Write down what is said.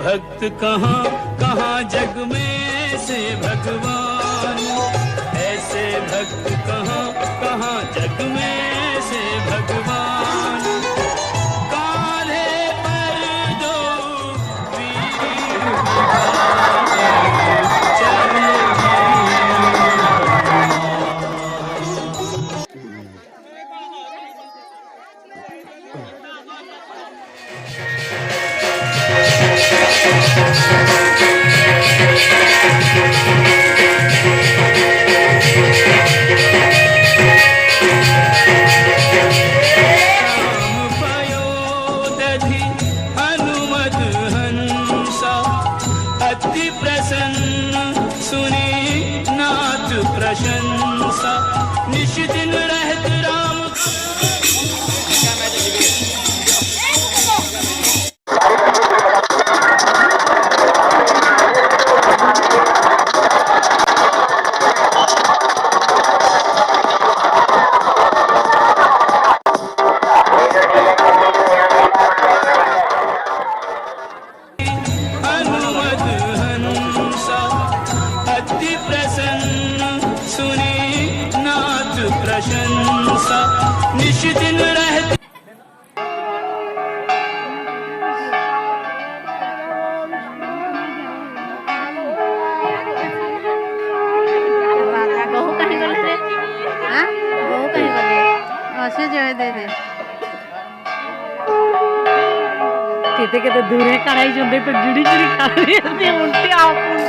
भक्त कहाँ कहाँ जग में से भगवान, ऐसे भक्त कहाँ कहाँ जग में से भगवान। कान्हे पर दो वीर चले प्रशंसा निश दिन रहत राम। हनुमत हंसा अति प्रसन्न सुनी नाथ प्रशंसा निश दिन रहते। गहू काही गले रे हा गहू काही गले असे जेवे दे दे तिथे किती दूर काढायची होते तर जुडी जुडी काढली होती उलटी आपण